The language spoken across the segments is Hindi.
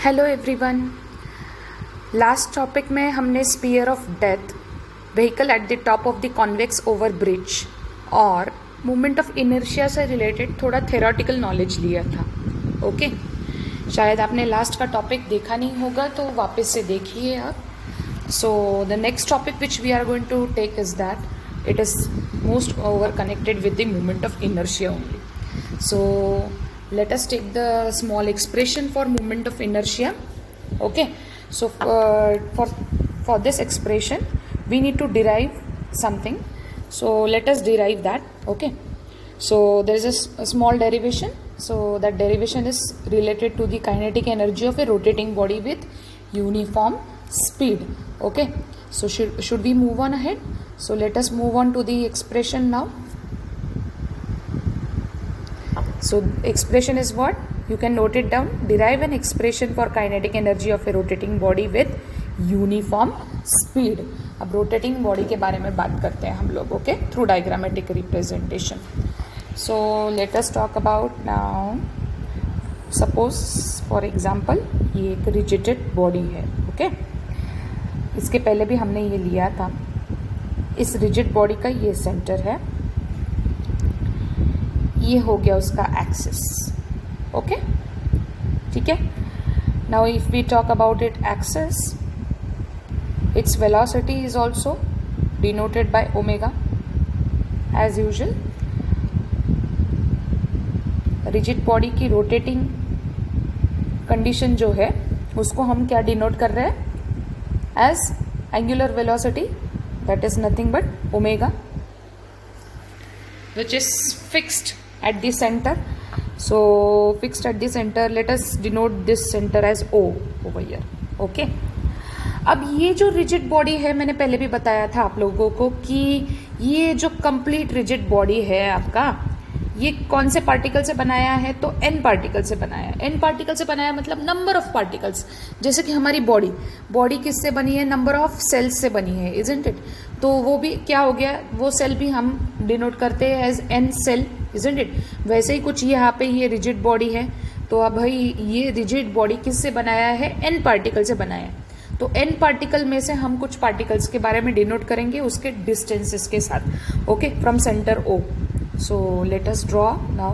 Hello everyone. लास्ट टॉपिक में हमने sphere of death, vehicle at the top of the convex over bridge और मूवमेंट ऑफ इनर्शिया से रिलेटेड थोड़ा थेरोटिकल नॉलेज लिया था। ओके, शायद आपने लास्ट का टॉपिक देखा नहीं होगा तो वापस से देखिए आप। So the next topic which we are going to take is that it is most over connected with the movement of inertia only. So let us take the small expression for movement of inertia. Okay, so for this expression we need to derive something, so let us derive that. Okay, so there is a small derivation, so that derivation is related to the kinetic energy of a rotating body with uniform speed. Okay, so should we move on ahead? So let us move on to the expression now. So expression is what? You can note it down. Derive an expression for kinetic energy of a rotating body with uniform speed. अब rotating body के बारे में बात करते हैं हम लोग, okay? Through diagrammatic representation. So let us talk about now. Suppose for example ये एक rigid body है, okay? इसके पहले भी हमने ये लिया था। इस rigid body का ये center है, ये हो गया उसका एक्सिस। ओके, ठीक है। Now if we talk about it axis, its velocity is also denoted by omega as usual. Rigid body की रोटेटिंग कंडीशन जो है उसको हम क्या डिनोट कर रहे हैं? As angular velocity, that is nothing but omega which is fixed at the center. So fixed at the center, let us denote this center as O over here. Okay, अब ये जो रिजिड बॉडी है, मैंने पहले भी बताया था आप लोगों को कि ये जो कंप्लीट रिजिड बॉडी है आपका, ये कौन से पार्टिकल से बनाया है? तो n पार्टिकल से बनाया है। n पार्टिकल से बनाया मतलब नंबर ऑफ पार्टिकल्स। जैसे कि हमारी बॉडी किससे बनी है? नंबर ऑफ सेल्स से बनी है, इजंट इट? तो वो भी क्या हो गया, वो सेल भी हम डिनोट करते हैं as n cell, isn't it? वैसे ही कुछ यहाँ पे ये रिजिड बॉडी है, तो अब भाई ये रिजिड बॉडी किससे बनाया है? n पार्टिकल से बनाया है। तो n पार्टिकल में से हम कुछ पार्टिकल्स के बारे में डिनोट करेंगे उसके डिस्टेंसेस के साथ। Okay, from centre O. So let us draw now.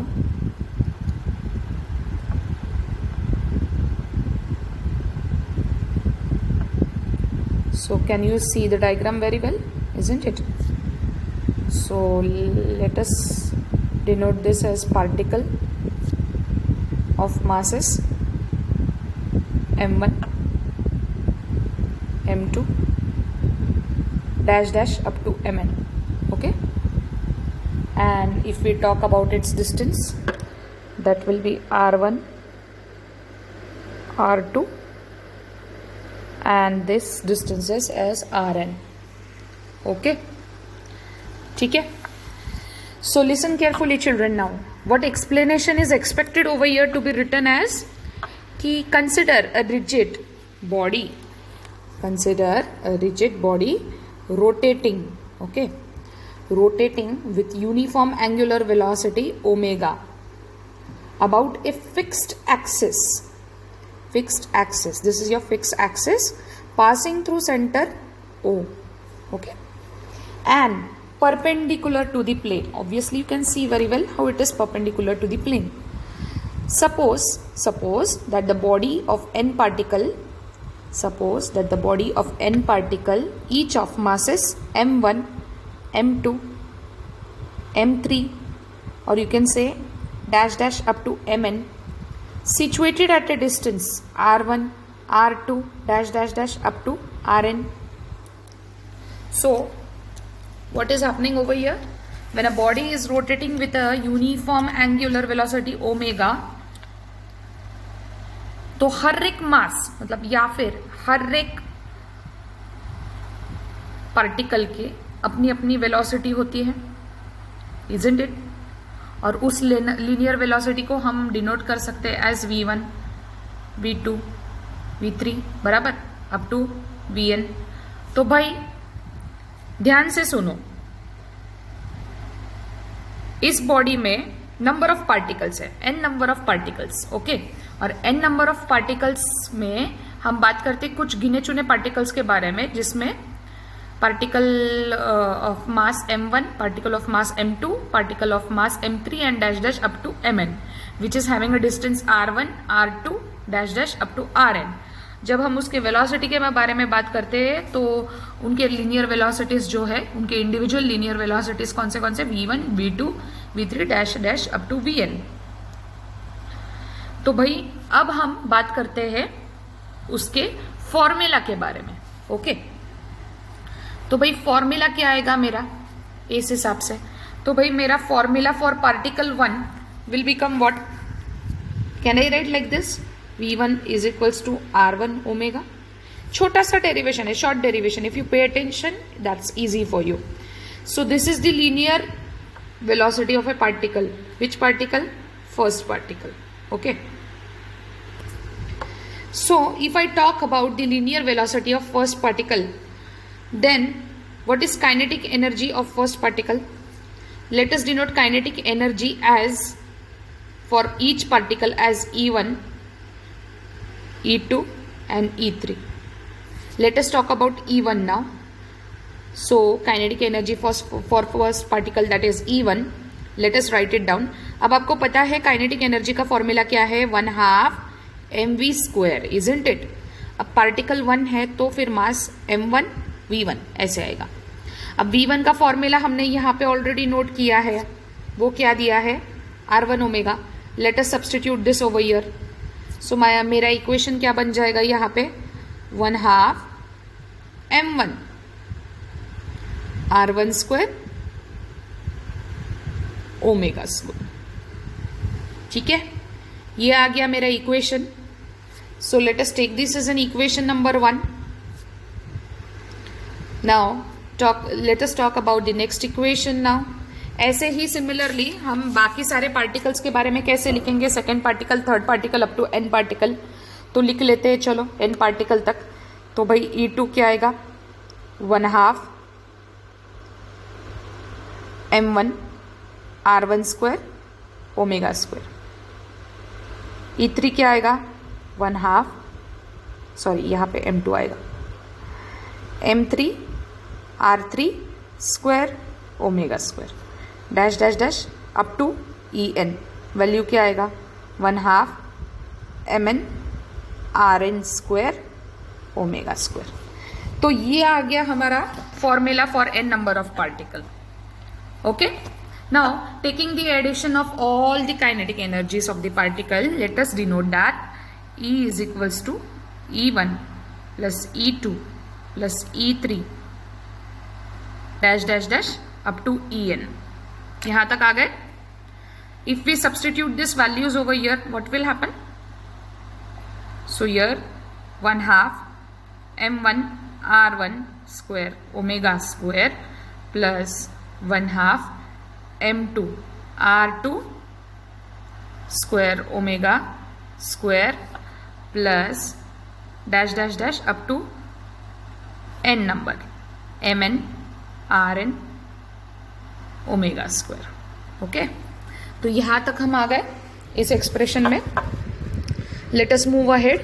So can you see the diagram very well, isn't it? So let us denote this as particle of masses m1, m2 dash dash up to mn. Okay, and if we talk about its distance, that will be r1, r2 and this distance is as rn. Okay, ठीक है। So listen carefully children now. What explanation is expected over here to be written as कि consider a rigid body, rotating, okay, rotating with uniform angular velocity omega about a fixed axis. This is your fixed axis passing through center O. Okay, and perpendicular to the plane. Obviously you can see very well how it is perpendicular to the plane. Suppose that the body of n particle, each of masses m1, m2, m3, or you can say dash dash up to mn, situated at a distance r1, r2 dash dash dash up to rn. So what is happening over here? When a body is rotating with a uniform angular velocity omega, तो हर एक मास मतलब या फिर हर एक पार्टिकल के अपनी अपनी वेलोसिटी होती है, इजंट इट? और उस लीनियर वेलोसिटी को हम डिनोट कर सकते हैं एज v1, v2, v3 बराबर अप टू vn. तो भाई ध्यान से सुनो, इस बॉडी में नंबर ऑफ पार्टिकल्स है, n number of particles, okay. और n नंबर ऑफ पार्टिकल्स में हम बात करते हैं कुछ गिने चुने पार्टिकल्स के बारे में, जिसमें particle of mass m1, particle of mass m2, particle of mass m3 and dash dash up to mn which is having a distance r1, r2 dash dash up to rn। जब हम उसके वेलोसिटी के बारे में बात करते हैं तो उनके लीनियर वेलोसिटीज जो है, उनके इंडिविजुअल लीनियर वेलोसिटीज कौन से v1, v2, v3 dash dash up to vn। तो भाई अब हम बात करते हैं उसके फॉर्मूला के बारे में। ओके, तो भाई फॉर्मूला क्या आएगा मेरा इस हिसाब से? तो भाई मेरा formula for particle 1 will become what? Can I write like this? v1 is equals to r1 omega. छोटा सा डेरिवेशन है, short derivation, if you pay attention that's easy for you. So this is the linear velocity of a particle. Which particle? First particle. Okay, so if I talk about the linear velocity of first particle, then what is kinetic energy of first particle? Let us denote kinetic energy as, for each particle, as E1, E2 and E3. Let us talk about E1 now. So kinetic energy for first particle, that is E1, let us write it down. अब आपको पता है kinetic energy का फॉर्मूला क्या है? 1/2 mv स्क्वायर, इजंट इट? अब पार्टिकल 1 है तो फिर मास m1 v1 ऐसे आएगा। अब v1 का फॉर्मूला हमने यहाँ पे ऑलरेडी नोट किया है, वो क्या दिया है? r1 omega. Let us substitute this over here. So मेरा इक्वेशन क्या बन जाएगा यहाँ पे? 1/2 m1 r1 square omega square. ठीक है, ये आ गया मेरा equation. So let us take this as an equation number 1. Now let us talk about the next equation now. ऐसे ही सिमिलरली हम बाकी सारे पार्टिकल्स के बारे में कैसे लिखेंगे? Second particle, third particle, up to n particle. तो लिख लेते हैं, चलो n पार्टिकल तक। तो भाई E2 क्या आएगा? 1/2 m1 r1 square omega square. E3 क्या आएगा? 1/2, सॉरी यहाँ पे m2 आएगा, m3 r3 square omega square dash dash dash up to en। Value क्या आएगा? 1/2 mn rn square omega square. तो ये आ गया हमारा formula for n number of particle. Okay, now taking the addition of all the kinetic energies of the particle, let us denote that E is equals to E1 plus E2 plus E3 dash dash dash up to En। यहाँ तक आ गए? If we substitute these values over here, what will happen? So here 1/2 m1 r1 square omega square plus 1/2 m2 r2 square omega square plus dash dash dash up to n number mn rn omega square. Okay, तो यहाँ तक हम आ गए इस एक्सप्रेशन में। Let us move ahead.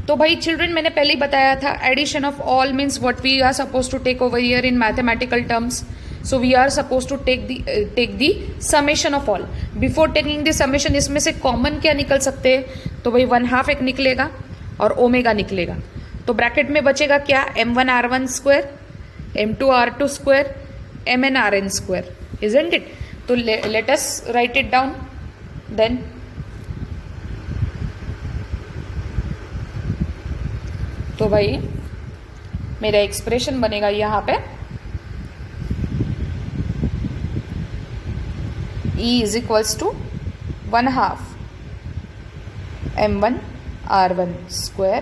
तो भाई चिल्ड्रन, मैंने पहले ही बताया था addition of all means what we are suppose to take over here in mathematical terms. So we are supposed to take the summation of all. Before taking the summation, इसमें से कॉमन क्या निकल सकते हैं? तो भाई 1/2 एक निकलेगा और ओमेगा निकलेगा। तो ब्रैकेट में बचेगा क्या? m1 r1 square, m2 r2 square, mn rn square, isn't it? तो let us write it down then. तो भाई मेरा एक्सप्रेशन बनेगा यहाँ पे E is equals to 1/2 m1 r1 square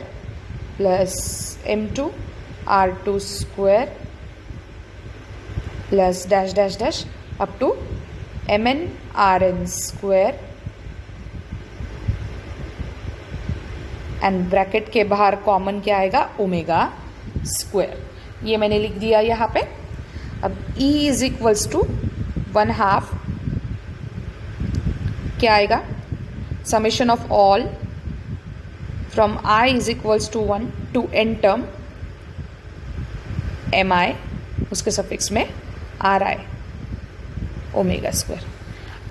plus m2 r2 square plus dash dash dash up to mn rn square and bracket के बाहर कॉमन क्या आएगा? Omega square. ये मैंने लिख दिया यहाँ पे। अब E इज इक्वल्स टू 1/2 क्या आएगा? Summation of all from I is equals to 1 to N term M I, उसके सफिक्स में आर आई ओमेगा स्क्वायर।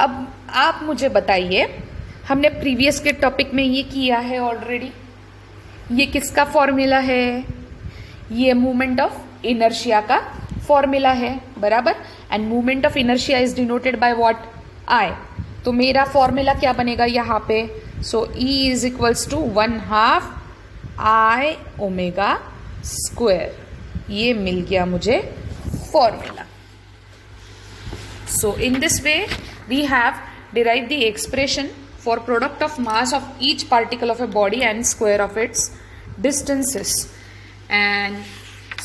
अब आप मुझे बताइए, हमने प्रीवियस के टॉपिक में ये किया है ऑलरेडी, ये किसका फॉर्मूला है? ये मूवमेंट ऑफ इनर्शिया का फॉर्मूला है, बराबर। And movement of inertia is denoted by what? I. तो मेरा फॉर्मूला क्या बनेगा यहाँ पे? So E is equals to 1/2 I omega square. ये मिल गया मुझे formula. So in this way we have derived the expression for product of mass of each particle of a body and square of its distances. And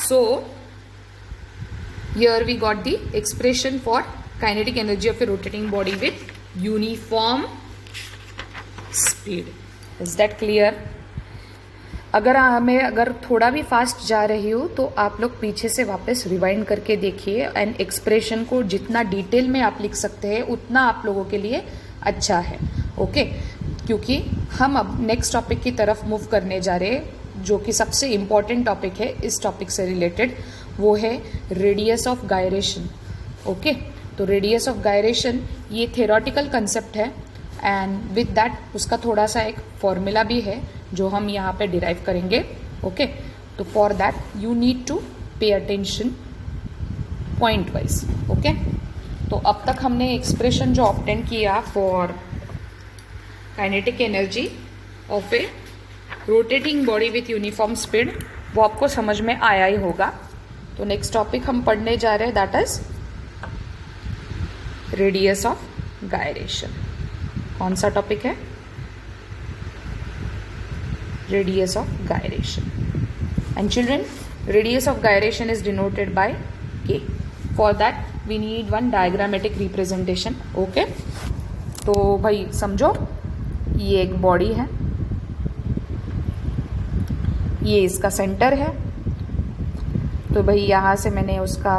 so here we got the expression for kinetic energy of a rotating body with uniform speed. Is that clear? अगर थोड़ा भी फास्ट जा रही हो तो आप लोग पीछे से वापस रिवाइंड करके देखिए एंड एक्सप्रेशन को जितना डिटेल में आप लिख सकते हैं उतना आप लोगों के लिए अच्छा है, ओके। क्योंकि हम अब नेक्स्ट टॉपिक की तरफ मूव करने जा रहे हैं, जो कि सबसे इम्पॉर्टेंट टॉपिक है इस टॉपिक से रिलेटेड, वो है रेडियस ऑफ गायरेशन, ओके। तो रेडियस ऑफ गायरेशन ये थेरोटिकल कंसेप्ट है एंड विद दैट उसका थोड़ा सा एक फॉर्मूला भी है जो हम यहाँ पे डिराइव करेंगे, ओके। तो for that you need to pay attention point wise, okay. तो अब तक हमने एक्सप्रेशन जो ऑब्टेन किया for kinetic energy of a rotating body with uniform speed, वो आपको समझ में आया ही होगा। तो नेक्स्ट टॉपिक हम पढ़ने जा रहे हैं, that is radius of gyration. कौन सा टॉपिक है? radius of gyration. And children, radius of gyration is denoted by k. For that we need one diagrammatic representation, okay. तो भाई समझो, ये एक बॉडी है, ये इसका सेंटर है। तो भाई यहाँ से मैंने उसका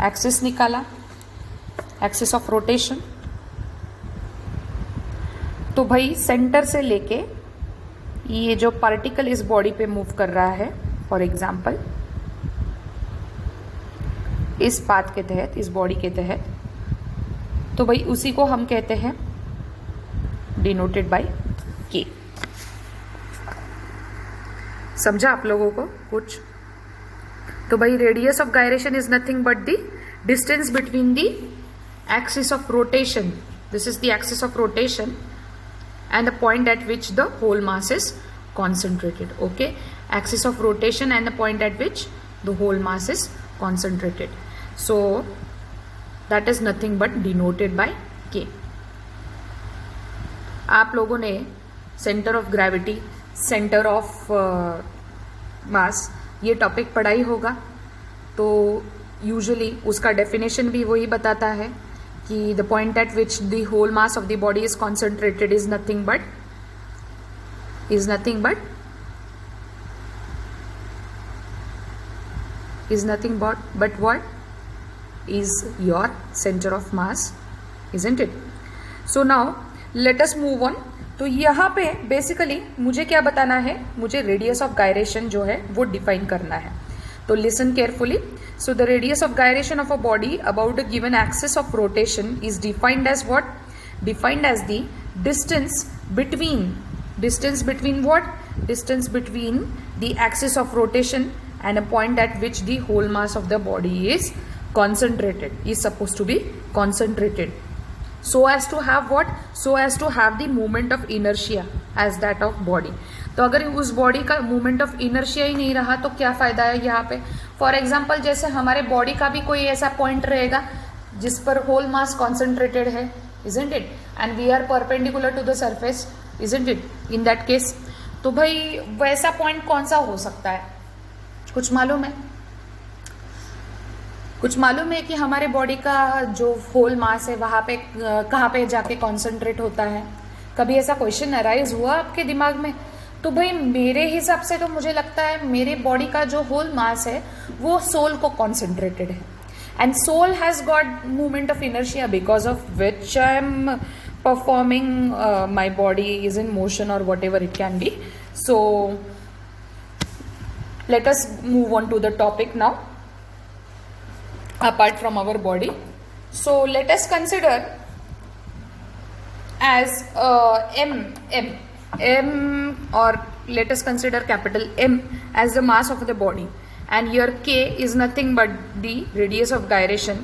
एक्सिस निकाला, एक्सिस ऑफ रोटेशन। तो भाई सेंटर से लेके ये जो पार्टिकल इस बॉडी पे मूव कर रहा है, फॉर एग्जाम्पल इस पाथ के तहत, इस बॉडी के तहत, तो भाई उसी को हम कहते हैं डिनोटेड बाय के। समझा आप लोगों को कुछ? तो भाई radius of gyration is nothing but the distance between the axis of rotation, this is the axis of rotation, and the point at which the whole mass is concentrated, okay. Axis of rotation and the point at which the whole mass is concentrated. So that is nothing but denoted by k. आप लोगों ने centre of gravity, centre of mass ये टॉपिक पढ़ा ही होगा। तो यूजुअली उसका डेफिनेशन भी वही बताता है कि the point at which the whole mass of the body is concentrated is nothing but what is your center of mass, isn't it? So now let us move on. तो यहाँ पे बेसिकली मुझे क्या बताना है? मुझे रेडियस ऑफ गायरेशन जो है वो डिफाइन करना है। तो listen carefully. So the radius of gyration of a body about a given axis of rotation is defined as what? Defined as the distance between what? Distance between the axis of rotation and a point at which the whole mass of the body is concentrated, is supposed to be concentrated. So as to have what? So as to have the moment of inertia as that of body. तो अगर उस बॉडी का मूवमेंट ऑफ इनर्शिया ही नहीं रहा तो क्या फ़ायदा है यहाँ पे? फॉर एग्जांपल जैसे हमारे बॉडी का भी कोई ऐसा पॉइंट रहेगा जिस पर होल मास कॉन्सेंट्रेटेड है, isn't it, and we are perpendicular to the surface, isn't it, in that case. तो भाई वैसा पॉइंट कौन सा हो सकता है? कुछ मालूम है? कुछ मालूम है कि हमारे बॉडी का जो होल मास है वहाँ पे कहाँ पे जाके कॉन्सेंट्रेट होता है? कभी ऐसा क्वेश्चन अराइज हुआ आपके दिमाग में? तो भाई मेरे हिसाब से तो मुझे लगता है मेरे बॉडी का जो होल मास है वो सोल को कॉन्सेंट्रेटेड है, and soul has got movement of inertia because of which I am performing my body is in motion or whatever it can be. So let us move on to the topic now, apart from our body. So let us consider as m, or let us consider capital M as the mass of the body, and here K is nothing but the radius of gyration.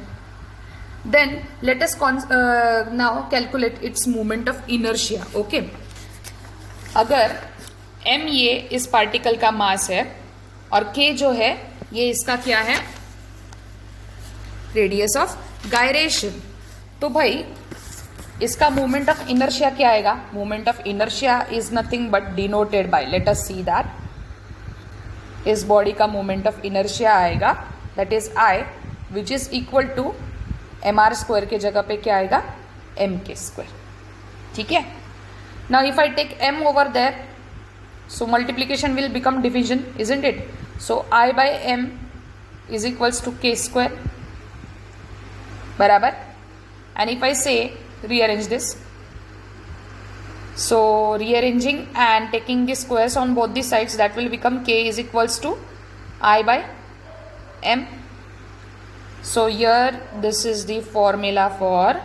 Then let us now calculate its moment of inertia. Okay, अगर m ये इस पार्टिकल का मास है और k जो है ये इसका क्या है, रेडियस ऑफ गायरेशन, तो भाई इसका मोमेंट ऑफ इनर्शिया क्या आएगा? Moment of inertia is nothing but denoted by, let us see that, इस बॉडी का मोमेंट ऑफ इनर्शिया आएगा that is I, which is equal to M R square के जगह पे क्या आएगा, एम के स्क्वायर. ठीक है, now if I take M over there, so multiplication will become division, isn't it? So I by M is equals to K square, बराबर. And if I say rearrange this, so rearranging and taking the squares on both the sides, that will become k is equals to I by m. So here this is the formula for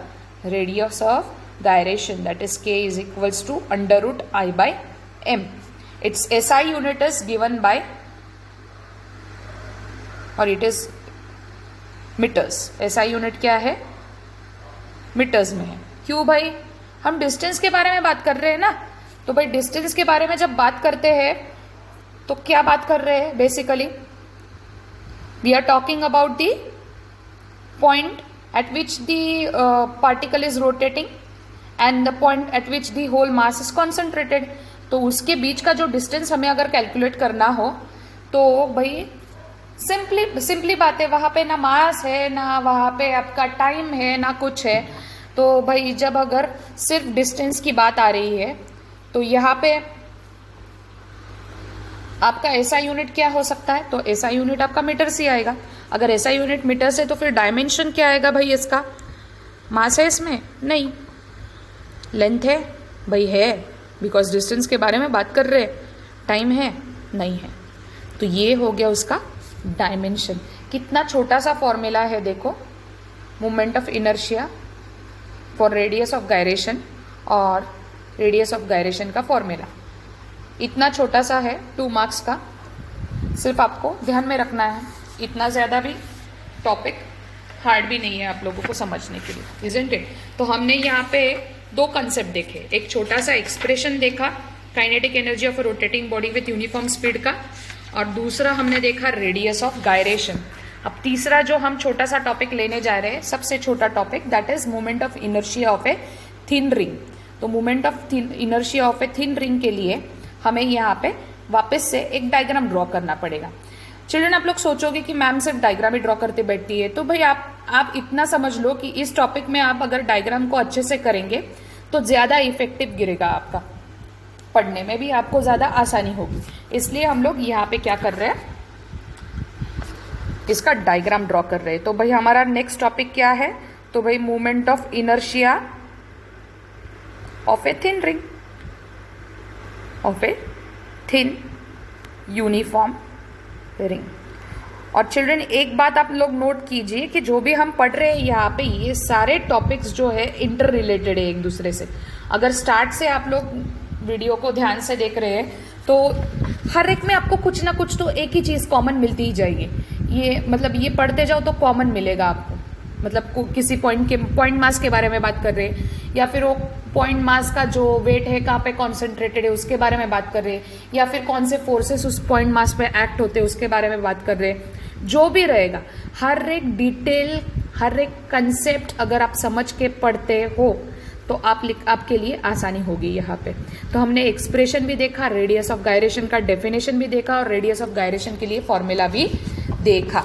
radius of gyration, that is k is equals to under root I by m. Its SI unit is given by, or it is meters. SI unit क्या है, मीटर्स में है. क्यों भाई, हम डिस्टेंस के बारे में बात कर रहे हैं ना, तो भाई डिस्टेंस के बारे में जब बात करते हैं तो क्या बात कर रहे हैं? Basically we are talking about the point at which the particle is rotating and the point at which the whole mass is concentrated. तो उसके बीच का जो डिस्टेंस हमें अगर कैलकुलेट करना हो तो भाई सिंपली बात है, वहां पे ना मास है, ना वहां पे आपका टाइम है, ना कुछ है. तो भाई जब अगर सिर्फ डिस्टेंस की बात आ रही है तो यहाँ पे आपका ऐसा यूनिट क्या हो सकता है? तो ऐसा यूनिट आपका मीटर से आएगा. अगर ऐसा यूनिट मीटर से, तो फिर डायमेंशन क्या आएगा भाई इसका? मास है इसमें? नहीं. लेंथ है? भाई है, बिकॉज डिस्टेंस के बारे में बात कर रहे हैं. टाइम है? नहीं है. तो ये हो गया उसका डायमेंशन. कितना छोटा सा फॉर्मूला है देखो, moment of inertia for radius of gyration और रेडियस ऑफ गायरेशन का फॉर्मूला इतना छोटा सा है, 2 मार्क्स का. सिर्फ आपको ध्यान में रखना है, इतना ज़्यादा भी टॉपिक हार्ड भी नहीं है आप लोगों को समझने के लिए, इजंट इट? तो हमने यहाँ पे 2 कंसेप्ट देखे, एक छोटा सा एक्सप्रेशन देखा kinetic energy of rotating body with uniform speed का, और दूसरा हमने देखा रेडियस ऑफ गायरेशन. अब तीसरा जो हम छोटा सा टॉपिक लेने जा रहे हैं, सबसे छोटा topic, that is moment of inertia of a thin ring. तो moment of inertia of a thin ring के लिए हमें यहाँ पे वापस से एक डायग्राम ड्रॉ करना पड़ेगा. चिल्ड्रन, आप लोग सोचोगे कि मैम सिर्फ डायग्राम ही ड्रॉ करते बैठती है, तो भाई आप इतना समझ लो कि इस टॉपिक में आप अगर डायग्राम को अच्छे से करेंगे तो ज़्यादा इफेक्टिव गिरेगा, आपका पढ़ने में भी आपको ज़्यादा आसानी होगी. इसलिए हम लोग यहाँ पे क्या कर रहे हैं, इसका डायग्राम ड्रॉ कर रहे हैं. तो भाई हमारा नेक्स्ट टॉपिक क्या है? तो भाई moment of inertia of a thin ring, of a thin uniform ring. और चिल्ड्रन, एक बात आप लोग नोट कीजिए कि जो भी हम पढ़ रहे हैं यहाँ पे, ये सारे टॉपिक्स जो है इंटर रिलेटेड है एक दूसरे से. अगर स्टार्ट से आप लोग वीडियो को ध्यान से देख रहे हैं तो हर एक में आपको कुछ ना कुछ तो एक ही चीज़ कॉमन मिलती ही जाएगी. ये मतलब ये पढ़ते जाओ तो कॉमन मिलेगा आपको. मतलब किसी पॉइंट मास के बारे में बात कर रहे हैं, या फिर वो पॉइंट मास का जो वेट है कहाँ पे कॉन्सेंट्रेटेड है उसके बारे में बात कर रहे हैं, या फिर कौन से फोर्सेस उस पॉइंट मास पे एक्ट होते हैं उसके बारे में बात कर रहे हैं. जो भी रहेगा, हर एक डिटेल, हर एक कंसेप्ट अगर आप समझ के पढ़ते हो तो आपके लिए आसानी होगी यहाँ पे. तो हमने एक्सप्रेशन भी देखा, रेडियस ऑफ गायरेशन का डेफिनेशन भी देखा, और रेडियस ऑफ गायरेशन के लिए फॉर्मूला भी देखा.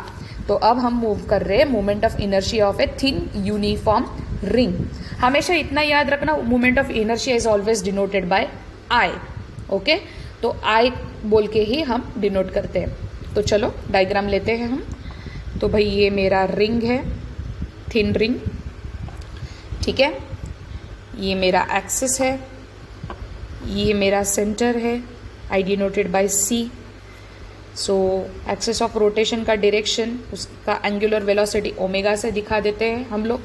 तो अब हम मूव कर रहे हैं moment of inertia of a thin uniform ring. हमेशा इतना याद रखना, moment of inertia is always denoted by I. Okay, तो आई बोल के ही हम डिनोट करते हैं. तो चलो डायग्राम लेते हैं हम. तो भाई ये मेरा रिंग है, थिन रिंग, ठीक है. ये मेरा एक्सिस है, ये मेरा सेंटर है, I denoted by C. So axis of rotation का डायरेक्शन, उसका एंगुलर वेलोसिटी ओमेगा से दिखा देते हैं हम लोग.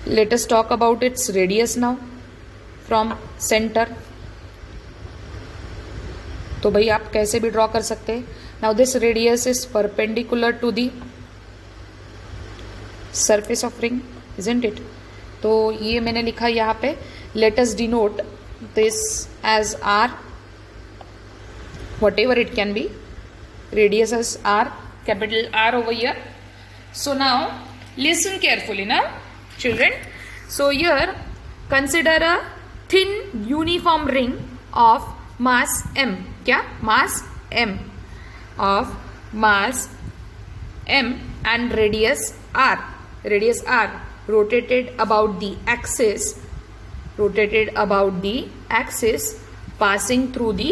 Let us talk about its radius now from centre. तो भाई आप कैसे भी ड्रॉ कर सकते हैं. Now this radius is perpendicular to the surface of ring, isn't it. तो ये मैंने लिखा यहाँ पे. Let us denote this as R, whatever it can be, radius as R, capital R over here. So now listen carefully now children. So here consider a thin uniform ring of mass M. क्या? Mass M, of mass M and radius R. Radius R rotated about the axis, passing through the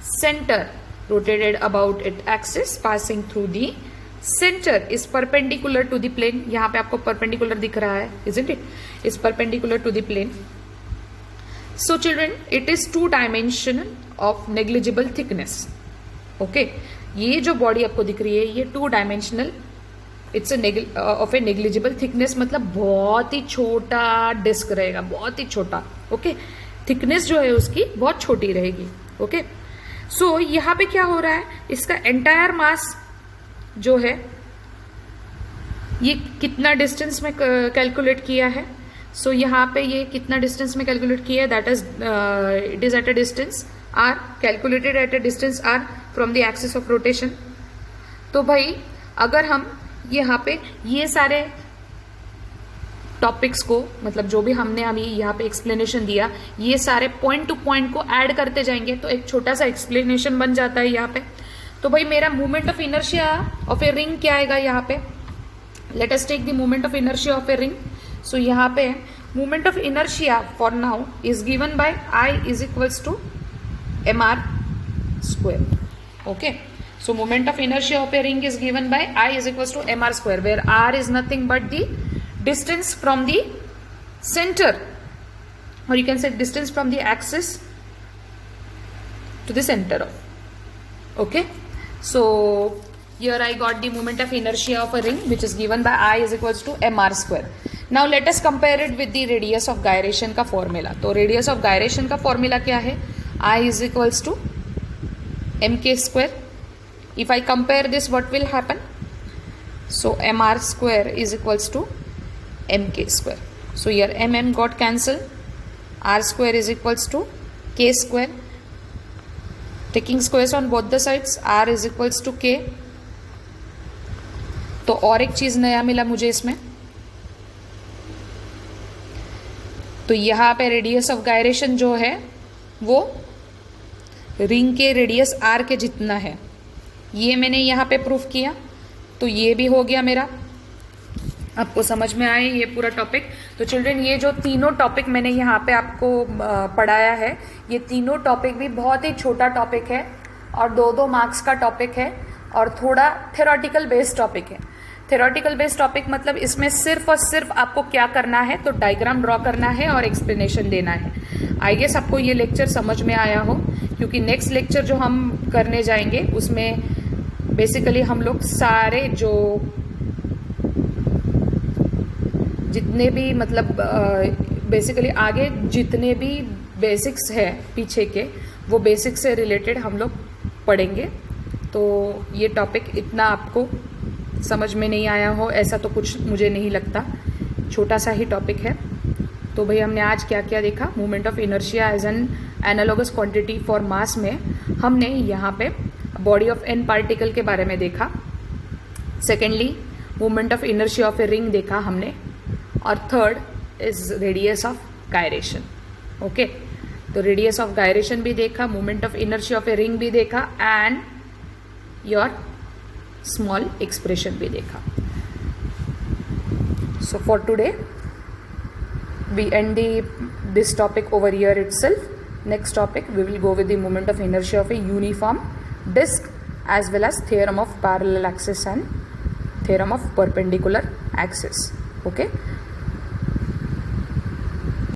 center, rotated about its axis passing through the center, is perpendicular to the plane. यहाँ पे आपको perpendicular दिख रहा है, isn't it? Is perpendicular to the plane. So children, it is 2 dimensional of negligible thickness. Okay, ये जो बॉडी आपको दिख रही है ये 2 dimensional, it's of A negligible thickness, मतलब बहुत ही छोटा डिस्क रहेगा, बहुत ही छोटा. ओके, थिकनेस जो है उसकी बहुत छोटी रहेगी. ओके, सो यहाँ पे क्या हो रहा है, इसका एंटायर मास जो है ये कितना डिस्टेंस में कैलकुलेट किया है. सो यहाँ पे ये कितना डिस्टेंस में कैलकुलेट किया है, that is it is at a distance R, calculated at a distance R from the axis of rotation. तो भाई अगर हम यहाँ पे ये सारे टॉपिक्स को, मतलब जो भी हमने अभी यहाँ पे एक्सप्लेनेशन दिया, ये सारे पॉइंट टू पॉइंट को ऐड करते जाएंगे तो एक छोटा सा एक्सप्लेनेशन बन जाता है यहाँ पे. तो भाई मेरा moment of inertia of a ring क्या आएगा यहाँ पे. Let us take the moment of inertia of a ring. So यहाँ पे moment of inertia for now is given by I is equals to mr square. Okay, so moment of inertia of a ring is given by I is equals to mr square, where r is nothing but the distance from the center, or you can say distance from the axis to the center of. Okay, so here I got the moment of inertia of a ring which is given by I is equals to mr square. Now let us compare it with the radius of gyration का formula. तो radius of gyration का formula क्या है, I is equals to mk square. If I compare this, what will happen? So mr square is equals to mk square. So here mm got cancelled, r square is equals to k square. Taking squares on both the sides, r is equals to k. तो और एक चीज नया मिला मुझे इसमें. तो यहाँ पे रेडियस ऑफ गायरेशन जो है वो रिंग के रेडियस r के जितना है, ये मैंने यहाँ पे प्रूफ किया. तो ये भी हो गया मेरा. आपको समझ में आए ये पूरा टॉपिक. तो चिल्ड्रन, ये जो तीनों टॉपिक मैंने यहाँ पे आपको पढ़ाया है, ये तीनों टॉपिक भी बहुत ही छोटा टॉपिक है और 2-2 मार्क्स का टॉपिक है और थोड़ा थ्योरेटिकल बेस्ड टॉपिक है. थ्योरेटिकल बेस्ड टॉपिक मतलब इसमें सिर्फ और सिर्फ आपको क्या करना है, तो डायग्राम ड्रॉ करना है और एक्सप्लेनेशन देना है. आई गेस आपको ये लेक्चर समझ में आया हो, क्योंकि नेक्स्ट लेक्चर जो हम करने जाएंगे उसमें बेसिकली हम लोग सारे जो जितने भी मतलब बेसिकली आगे जितने भी बेसिक्स है पीछे के, वो बेसिक्स से रिलेटेड हम लोग पढ़ेंगे. तो ये टॉपिक इतना आपको समझ में नहीं आया हो ऐसा तो कुछ मुझे नहीं लगता, छोटा सा ही टॉपिक है. तो भाई हमने आज क्या क्या देखा. Moment of inertia as an analogous quantity for mass में हमने यहाँ पे बॉडी ऑफ एन पार्टिकल के बारे में देखा. Secondly moment of inertia of a ring देखा हमने. और third is radius of gyration. Okay, तो रेडियस ऑफ गायरेशन भी देखा, moment of inertia of a ring भी देखा एंड योर स्मॉल एक्सप्रेशन भी देखा. So for today we end this topic over here itself. Next topic we will go with the moment of inertia of a uniform disk as well as theorem of parallel axis and theorem of perpendicular axis. Okay.